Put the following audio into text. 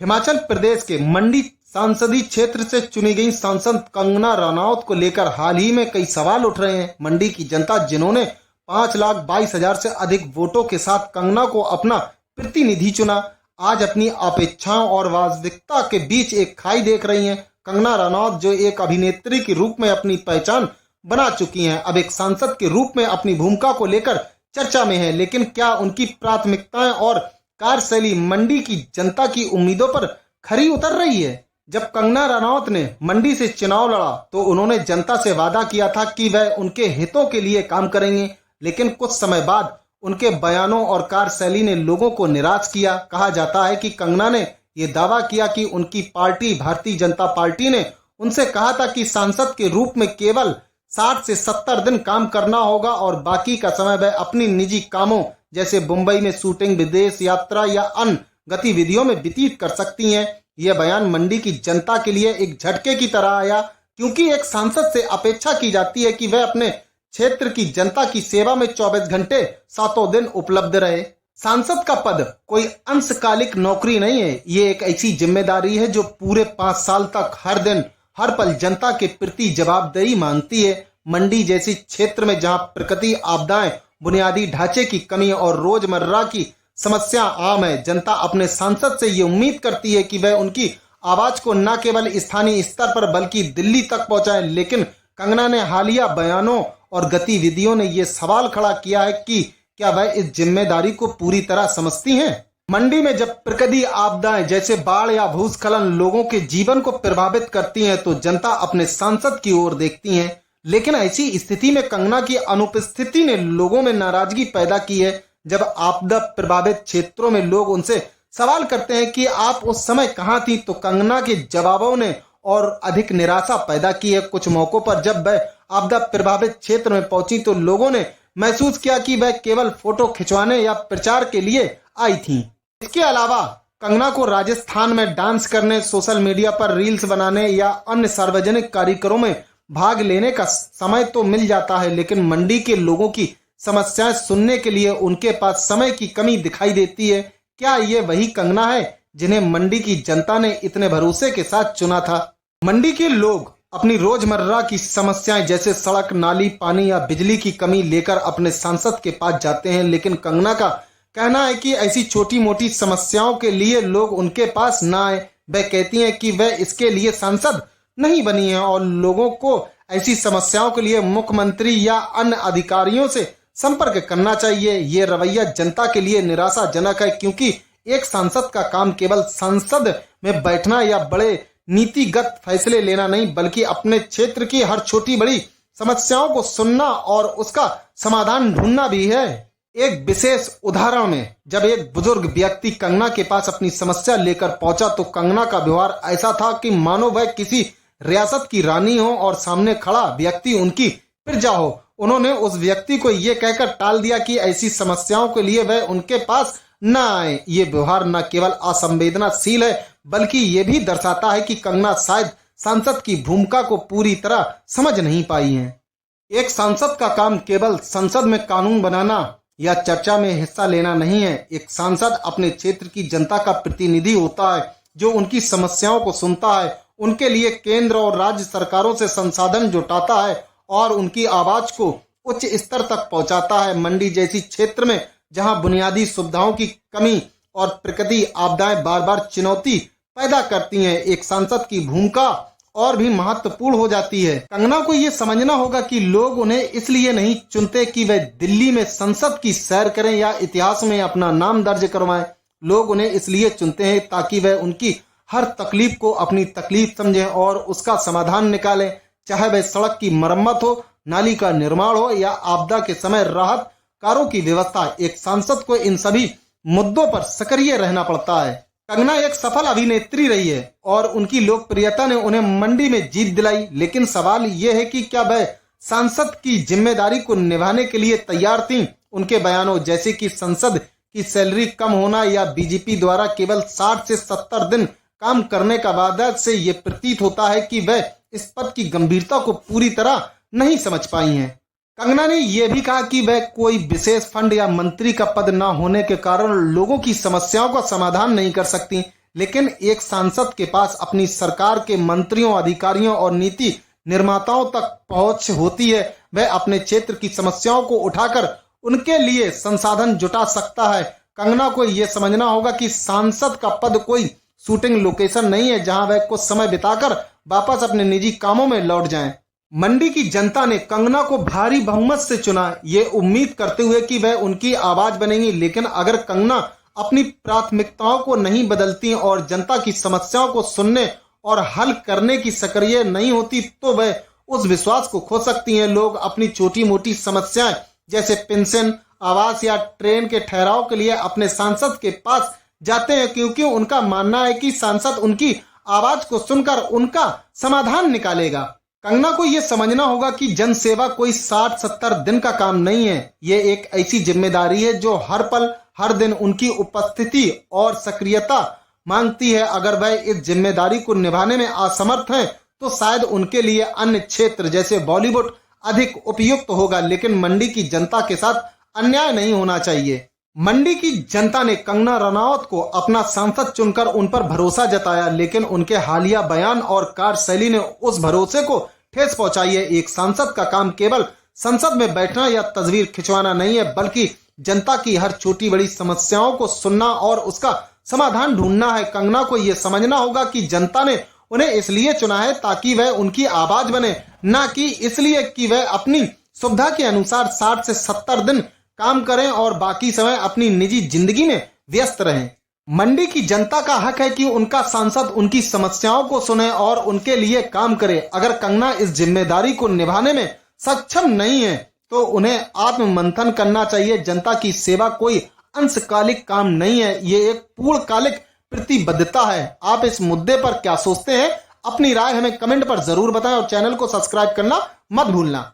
हिमाचल प्रदेश के मंडी संसदीय क्षेत्र से चुनी गई सांसद कंगना रनौत को लेकर हाल ही में कई सवाल उठ रहे हैं। मंडी की जनता जिन्होंने 5,22,000 से अधिक वोटों के साथ कंगना को अपना प्रतिनिधि चुना, आज अपनी अपेक्षाओं और वास्तविकता के बीच एक खाई देख रही हैं। कंगना रनौत जो एक अभिनेत्री के रूप में अपनी पहचान बना चुकी हैं, अब एक सांसद के रूप में अपनी भूमिका को लेकर चर्चा में है। लेकिन क्या उनकी प्राथमिकताएं और कार्यशैली मंडी की जनता की उम्मीदों पर खरी उतर रही है? जब कंगना रनौत ने मंडी से चुनाव लड़ा तो उन्होंने जनता से वादा किया था कि वह उनके हितों के लिए काम करेंगे, लेकिन कुछ समय बाद उनके बयानों और कार्यशैली ने लोगों को निराश किया। कहा जाता है कि कंगना ने यह दावा किया कि उनकी पार्टी भारतीय जनता पार्टी ने उनसे कहा था कि सांसद के रूप में केवल 60 से 70 दिन काम करना होगा और बाकी का समय वह अपनी निजी कामों जैसे मुंबई में शूटिंग, विदेश यात्रा या अन्य गतिविधियों में व्यतीत कर सकती हैं। यह बयान मंडी की जनता के लिए एक झटके की तरह आया, क्योंकि एक सांसद से अपेक्षा की जाती है कि वह अपने क्षेत्र की जनता की सेवा में 24 घंटे सातों दिन उपलब्ध रहे। सांसद का पद कोई अंशकालिक नौकरी नहीं है, ये एक ऐसी जिम्मेदारी है जो पूरे 5 साल तक हर दिन हर पल जनता के प्रति जवाबदेही मांगती है। मंडी जैसी क्षेत्र में जहां प्रकृति आपदाएं, बुनियादी ढांचे की कमी और रोजमर्रा की समस्या आम है, जनता अपने सांसद से ये उम्मीद करती है कि वह उनकी आवाज को न केवल स्थानीय स्तर पर बल्कि दिल्ली तक पहुंचाए। लेकिन कंगना ने हालिया बयानों और गतिविधियों ने ये सवाल खड़ा किया है कि क्या वह इस जिम्मेदारी को पूरी तरह समझती हैं? मंडी में जब प्राकृतिक आपदाएं जैसे बाढ़ या भूस्खलन लोगों के जीवन को प्रभावित करती हैं तो जनता अपने सांसद की ओर देखती है। लेकिन ऐसी स्थिति में कंगना की अनुपस्थिति ने लोगों में नाराजगी पैदा की है। जब आपदा प्रभावित क्षेत्रों में लोग उनसे सवाल करते हैं कि आप उस समय कहां थी, तो कंगना के जवाबों ने और अधिक निराशा पैदा की है। कुछ मौकों पर जब वह आपदा प्रभावित क्षेत्र में पहुंची तो लोगों ने महसूस किया कि वह केवल फोटो खिंचवाने या प्रचार के लिए आई थी। इसके अलावा कंगना को राजस्थान में डांस करने, सोशल मीडिया पर रील्स बनाने या अन्य सार्वजनिक कार्यक्रमों में भाग लेने का समय तो मिल जाता है, लेकिन मंडी के लोगों की समस्याएं सुनने के लिए उनके पास समय की कमी दिखाई देती है। क्या ये वही कंगना है जिन्हें मंडी की जनता ने इतने भरोसे के साथ चुना था? मंडी के लोग अपनी रोजमर्रा की समस्याएं जैसे सड़क, नाली, पानी या बिजली की कमी लेकर अपने सांसद के पास जाते हैं, लेकिन कंगना का कहना है कि ऐसी छोटी मोटी समस्याओं के लिए लोग उनके पास ना आए। वह कहती हैं कि वह इसके लिए सांसद नहीं बनी है और लोगों को ऐसी समस्याओं के लिए मुख्यमंत्री या अन्य अधिकारियों से संपर्क करना चाहिए। ये रवैया जनता के लिए निराशाजनक है, क्योंकि एक सांसद का काम केवल संसद में बैठना या बड़े नीतिगत फैसले लेना नहीं, बल्कि अपने क्षेत्र की हर छोटी बड़ी समस्याओं को सुनना और उसका समाधान ढूंढना भी है। एक विशेष उदाहरण में जब एक बुजुर्ग व्यक्ति कंगना के पास अपनी समस्या लेकर पहुंचा तो कंगना का व्यवहार ऐसा था कि मानो वह किसी रियासत की रानी हो और सामने खड़ा व्यक्ति उनकी प्रजा हो। उन्होंने उस व्यक्ति को यह कहकर टाल दिया कि ऐसी समस्याओं के लिए वह उनके पास न आए। ये व्यवहार न केवल असंवेदनशील है, बल्कि ये भी दर्शाता है कि कंगना शायद सांसद की भूमिका को पूरी तरह समझ नहीं पाई है। एक सांसद का काम केवल संसद में कानून बनाना या चर्चा में हिस्सा लेना नहीं है। एक सांसद अपने क्षेत्र की जनता का प्रतिनिधि होता है, जो उनकी समस्याओं को सुनता है, उनके लिए केंद्र और राज्य सरकारों से संसाधन जुटाता है और उनकी आवाज को उच्च स्तर तक पहुंचाता है। मंडी जैसी क्षेत्र में जहां बुनियादी सुविधाओं की कमी और प्राकृतिक आपदाएं बार बार चुनौती पैदा करती हैं, एक सांसद की भूमिका और भी महत्वपूर्ण हो जाती है। कंगना को यह समझना होगा कि लोग उन्हें इसलिए नहीं चुनते कि वह दिल्ली में संसद की सैर करें या इतिहास में अपना नाम दर्ज करवाएं। लोग उन्हें इसलिए चुनते हैं ताकि वह उनकी हर तकलीफ को अपनी तकलीफ समझें और उसका समाधान निकालें, चाहे वह सड़क की मरम्मत हो, नाली का निर्माण हो या आपदा के समय राहत कारों की व्यवस्था। एक सांसद को इन सभी मुद्दों पर सक्रिय रहना पड़ता है। कंगना एक सफल अभिनेत्री रही है और उनकी लोकप्रियता ने उन्हें मंडी में जीत दिलाई, लेकिन सवाल यह है कि क्या वह सांसद की जिम्मेदारी को निभाने के लिए तैयार थीं? उनके बयानों जैसे कि संसद की सैलरी कम होना या बीजेपी द्वारा केवल 60 से 70 दिन काम करने का वादा से ये प्रतीत होता है कि वह इस पद की गंभीरता को पूरी तरह नहीं समझ पाई हैं। कंगना ने यह भी कहा कि वह कोई विशेष फंड या मंत्री का पद न होने के कारण लोगों की समस्याओं का समाधान नहीं कर सकती, लेकिन एक सांसद के पास अपनी सरकार के मंत्रियों, अधिकारियों और नीति निर्माताओं तक पहुंच होती है। वह अपने क्षेत्र की समस्याओं को उठाकर उनके लिए संसाधन जुटा सकता है। कंगना को यह समझना होगा कि सांसद का पद कोई शूटिंग लोकेशन नहीं है जहां वह कुछ समय बिताकर वापस अपने निजी कामों में लौट जाएं। मंडी की जनता ने कंगना को भारी बहुमत से चुना, ये उम्मीद करते हुए कि वह उनकी आवाज बनेंगी। लेकिन अगर कंगना अपनी प्राथमिकताओं को नहीं बदलती और जनता की समस्याओं को सुनने और हल करने की सक्रिय नहीं होती तो वह उस विश्वास को खो सकती हैं। लोग अपनी छोटी मोटी समस्याएं जैसे पेंशन, आवास या ट्रेन के ठहराव के लिए अपने सांसद के पास जाते हैं, क्योंकि उनका मानना है कि सांसद उनकी आवाज को सुनकर उनका समाधान निकालेगा। कंगना को यह समझना होगा कि जन सेवा कोई 60-70 दिन का काम नहीं है। ये एक ऐसी जिम्मेदारी है जो हर पल हर दिन उनकी उपस्थिति और सक्रियता मांगती है। अगर वह इस जिम्मेदारी को निभाने में असमर्थ हैं तो शायद उनके लिए अन्य क्षेत्र जैसे बॉलीवुड अधिक उपयुक्त होगा, लेकिन मंडी की जनता के साथ अन्याय नहीं होना चाहिए। मंडी की जनता ने कंगना रनौत को अपना सांसद चुनकर उन पर भरोसा जताया, लेकिन उनके हालिया बयान और कार्यशैली ने उस भरोसे को ठेस पहुंचाई है। एक सांसद का काम केवल संसद में बैठना या तस्वीर खिंचवाना नहीं है, बल्कि जनता की हर छोटी बड़ी समस्याओं को सुनना और उसका समाधान ढूंढना है। कंगना को यह समझना होगा कि जनता ने उन्हें इसलिए चुना है ताकि वह उनकी आवाज बने, न कि इसलिए कि वह अपनी सुविधा के अनुसार 60 से 70 दिन काम करें और बाकी समय अपनी निजी जिंदगी में व्यस्त रहें। मंडी की जनता का हक है कि उनका सांसद उनकी समस्याओं को सुने और उनके लिए काम करे। अगर कंगना इस जिम्मेदारी को निभाने में सक्षम नहीं है तो उन्हें आत्ममंथन करना चाहिए। जनता की सेवा कोई अंशकालिक काम नहीं है, ये एक पूर्णकालिक प्रतिबद्धता है। आप इस मुद्दे पर क्या सोचते हैं? अपनी राय हमें कमेंट पर जरूर बताएं और चैनल को सब्सक्राइब करना मत भूलना।